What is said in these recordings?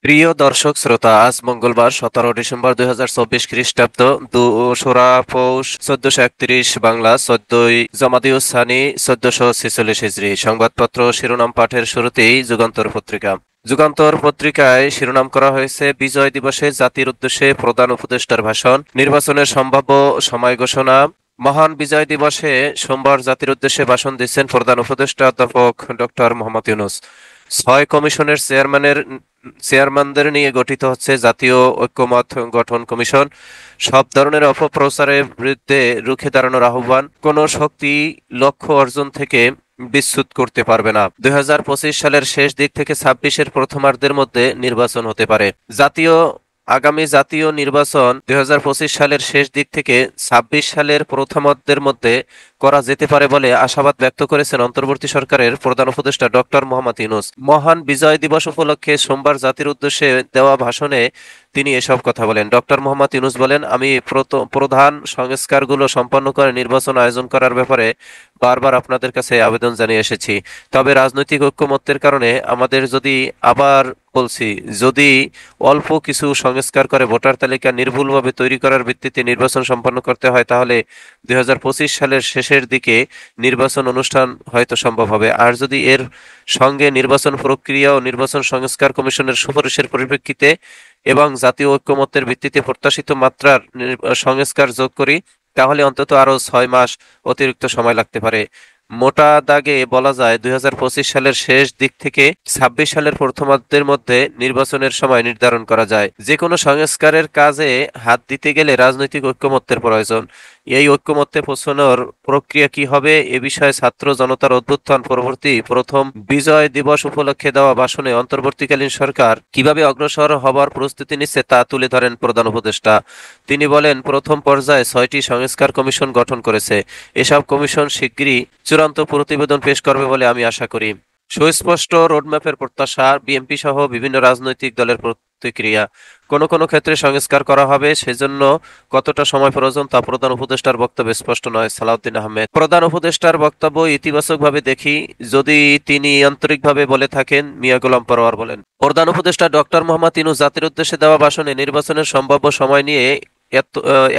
প্রিয় দর্শক শ্রোতা, আজ মঙ্গলবার 17 ডিসেম্বর 2024 খ্রিস্টাব্দ, দোসরা পৌষ 1431 বাংলা, 14ই জমাদিউস সানি 1446 হিজরি। সংবাদপত্র শিরোনাম পাঠের শুরুতেই যুগান্তর পত্রিকা। যুগান্তর পত্রিকায় শিরোনাম করা হয়েছে, বিজয় দিবসে জাতির উদ্দেশ্যে প্রধান উপদেষ্টার ভাষণ, নির্বাচনের সম্ভাব্য সময় ঘোষণা। মহান বিজয় দিবসে সোমবার জাতির উদ্দেশ্যে ভাষণ দিচ্ছেন প্রধান উপদেষ্টা অধ্যাপক ডক্টর মোহাম্মদ ইউনূস। 6 কমিশনের চেয়ারম্যানদের নিয়ে গঠিত হচ্ছে জাতীয় ঐক্যমত্য গঠন কমিশন। সব ধরনের অপপ্রচারের বিরুদ্ধে রুখে দাঁড়ানোর আহ্বান। কোনো শক্তি লক্ষ্য অর্জন থেকে বিচ্যুত করতে পারবে না। 2025 সালের শেষ দিক থেকে 26-এর প্রথমার্ধের মধ্যে নির্বাচন হতে পারে। আগামী জাতীয় নির্বাচন 2025 সালের শেষ দিক থেকে 26 সালের প্রথমার্ধের মধ্যে করা যেতে পারে বলে আশাবাদ ব্যক্ত করেছেন অন্তর্বর্তী সরকারের প্রধান উপদেষ্টা ডক্টর মোহাম্মদ ইউনূস। মহান বিজয় দিবস উপলক্ষে সোমবার জাতির উদ্দেশ্যে দেওয়া ভাষণে তিনি এসব কথা বলেন। ডক্টর মোহাম্মদ ইউনূস বলেন, আমি প্রধান সংস্কারগুলো সম্পন্ন করে নির্বাচন আয়োজন করার ব্যাপারে বারবার আপনাদের কাছে আবেদন জানিয়ে এসেছি। তবে রাজনৈতিক ঐক্যমত্যের কারণে আমাদের যদি অল্প কিছু সংস্কার করে ভোটার তালিকা নির্ভুলভাবে তৈরি করার ভিত্তিতে নির্বাচন সম্পন্ন করতে হয়, তাহলে 2025 সালের শেষের দিকে নির্বাচন অনুষ্ঠান হয়তো সম্ভব হবে। আর যদি এর সঙ্গে নির্বাচন প্রক্রিয়া ও নির্বাচন সংস্কার কমিশনের সুপারিশের পরিপ্রেক্ষিতে এবং জাতীয় ঐক্যমত্যের ভিত্তিতে প্রত্যাশিত মাত্রার সংস্কার যোগ করি, তাহলে অন্তত আরও 6 মাস অতিরিক্ত সময় লাগতে পারে। মোটা দাগে বলা যায়, 2025 সালের শেষ দিক থেকে 26 সালের প্রথমার্ধের মধ্যে নির্বাচনের সময় নির্ধারণ করা যায়। যে কোনো সংস্কারের কাজে হাত দিতে গেলে রাজনৈতিক ঐক্যমত্যের প্রয়োজন। এই ঐক্যমত্যে পৌঁছানোর প্রক্রিয়া কি হবে, এ বিষয়ে ছাত্র জনতার অভ্যুত্থান পরবর্তী প্রথম বিজয় দিবস উপলক্ষে দেওয়া ভাষণে অন্তর্বর্তীকালীন সরকার কিভাবে অগ্রসর হবার প্রস্তুতি নিচ্ছে তা তুলে ধরেন প্রধান উপদেষ্টা। তিনি বলেন, প্রথম পর্যায়ে 6টি সংস্কার কমিশন গঠন করেছে। এসব কমিশন শিগগিরই চূড়ান্ত প্রতিবেদন পেশ করবে বলে আমি আশা করি। সুস্পষ্ট রোডম্যাপের প্রত্যাশা, বিএনপি সহ বিভিন্ন রাজনৈতিক দলের প্রতিক্রিয়া। কোনো কোনো ক্ষেত্রে সংস্কার করা হবে, সেজন্য কতটা সময় প্রয়োজন তা প্রধান উপদেষ্টার বক্তব্যে স্পষ্ট নয়। সালাউদ্দিন আহমেদ। প্রধান উপদেষ্টার বক্তব্য ইতিবাচকভাবে দেখি, যদি তিনি আন্তরিকভাবে বলে থাকেন। মিয়া গোলাম পরোয়ার বলেন, প্রধান উপদেষ্টা ডক্টর মোহাম্মদ ইউনূস জাতির উদ্দেশ্যে দেওয়া ভাষণে নির্বাচনের সম্ভাব্য সময় নিয়ে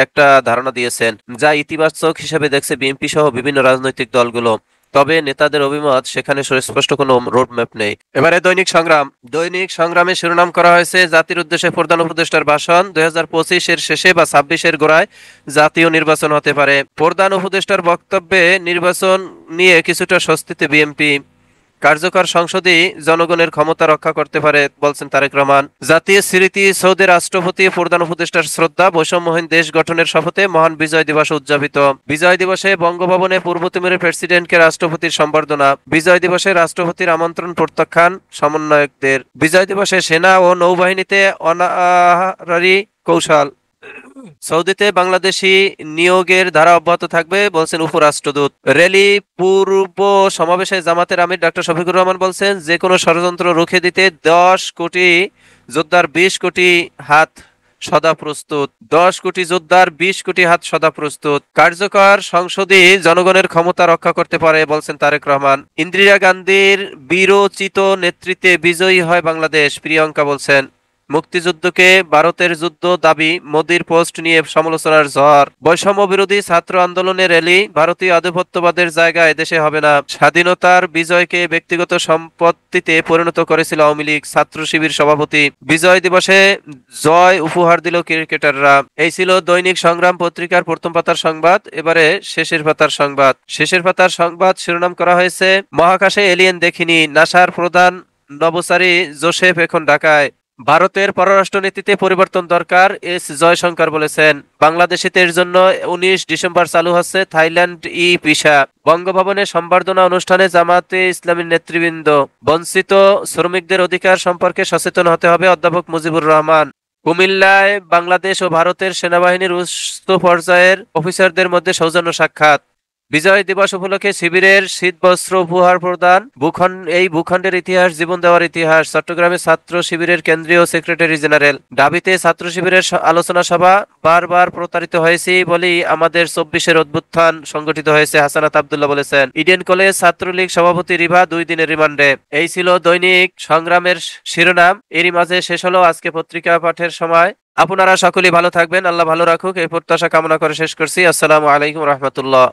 একটা ধারণা দিয়েছেন, যা ইতিবাচক হিসেবে দেখছে বিএনপি সহ বিভিন্ন রাজনৈতিক দলগুলো। তবে নেতাদের অভিমত, সেখানে সুস্পষ্ট কোনো রোডম্যাপ নেই। এবারে দৈনিক সংগ্রামে শিরোনাম করা হয়েছে, জাতির উদ্দেশ্যে প্রধান উপদেষ্টার ভাষণ, 2025 এর শেষে বা 26 এর গোড়ায় জাতীয় নির্বাচন হতে পারে। প্রধান উপদেষ্টার বক্তব্যে নির্বাচন নিয়ে কিছুটা স্বস্তিতে বিএনপি। কার্যকর সংসদই জনগণের ক্ষমতা রক্ষা করতে পারে, বলছেন তারেক রহমান। জাতীয় স্মৃতি সৌধে রাষ্ট্রপতি প্রধান উপদেষ্টার শ্রদ্ধা, বৈষম্যহীন দেশ গঠনের শপথে মহান বিজয় দিবস উদযাপিত। বিজয় দিবসে বঙ্গভবনে পূর্ব তিমুরের প্রেসিডেন্টকে রাষ্ট্রপতির সম্বর্ধনা। বিজয় দিবসে রাষ্ট্রপতির আমন্ত্রণ প্রত্যাখ্যান সমন্বয়কদের। বিজয় দিবসে সেনা ও নৌবাহিনীতে অনারারি কৌশল। সৌদিতে বাংলাদেশি নিয়োগের ধারা অব্যাহত থাকবে, বলছেন উপরাষ্ট্রদূত। র্যালি পূর্ব সমাবেশে জামাতের আমির ডক্টর শফিকুর রহমান বলছেন, যে কোনো ষড়যন্ত্র রুখে দিতে 10 কোটি যোদ্ধার 20 কোটি হাত সদা প্রস্তুত। 10 কোটি যোদ্ধার 20 কোটি হাত সদা প্রস্তুত। কার্যকর সংসদই জনগণের ক্ষমতা রক্ষা করতে পারে, বলছেন তারেক রহমান। ইন্দিরা গান্ধীর বীরোচিত নেতৃত্বে বিজয়ী হয় বাংলাদেশ, প্রিয়ঙ্কা বলছেন। মুক্তিযুদ্ধকে ভারতের যুদ্ধ দাবি, মোদির পোস্ট নিয়ে সমালোচনার ঝড়। বৈষম্য বিরোধী ছাত্র আন্দোলনের র্যালি, ভারতীয় আধিপত্যবাদের জায়গা এদেশে হবে না। স্বাধীনতার বিজয়কে ব্যক্তিগত সম্পত্তিতে পরিণত করেছিল আওয়ামী লীগ, ছাত্র শিবির সভাপতি। বিজয় দিবসে জয় উপহার দিল ক্রিকেটাররা। এই ছিল দৈনিক সংগ্রাম পত্রিকার প্রথম পাতার সংবাদ। এবারে শেষের পাতার সংবাদ শিরোনাম করা হয়েছে, মহাকাশে এলিয়েন দেখিনি, নাসার প্রধান নভোচারী জোসেফ এখন ঢাকায়। ভারতের পররাষ্ট্রনীতিতে পরিবর্তন দরকার, এস জয়শঙ্কর বলেছেন। বাংলাদেশিদের জন্য 19 ডিসেম্বর চালু হচ্ছে থাইল্যান্ড ভিসা। বঙ্গভবনে সম্বর্ধনা অনুষ্ঠানে জামাতে ইসলামীর নেতৃবৃন্দ। বঞ্চিত শ্রমিকদের অধিকার সম্পর্কে সচেতন হতে হবে, অধ্যাপক মুজিবুর রহমান। কুমিল্লায় বাংলাদেশ ও ভারতের সেনাবাহিনীর উচ্চ পর্যায়ের অফিসারদের মধ্যে সৌজন্য সাক্ষাৎ। বিজয় দিবস উপলক্ষে শিবিরের শীতবস্ত্র উপহার প্রদান, এই ভূখণ্ডের ইতিহাস, জীবন দেওয়ার ইতিহাস। চট্টগ্রামে ছাত্র শিবিরের কেন্দ্রীয় সেক্রেটারি জেনারেল। দাবিতে ছাত্র শিবিরের আলোচনা সভা। বারবার প্রতারিত হয়েছি বলেই আমাদের 24-এর অভ্যুত্থান সংগঠিত হয়েছে, হাসানাত আব্দুল্লাহ বলেছেন। ইডেন কলেজ ছাত্রলীগ সভাপতি রিভা 2 দিনের রিমান্ডে। এই ছিল দৈনিক সংগ্রামের শিরোনাম। এরই মাঝে শেষ হলো আজকে পত্রিকা পাঠের সময়। আপনারা সকলেই ভালো থাকবেন, আল্লাহ ভালো রাখুক এই প্রত্যাশা কামনা করে শেষ করছি। আসসালামু আলাইকুম রহমতুল্লাহ।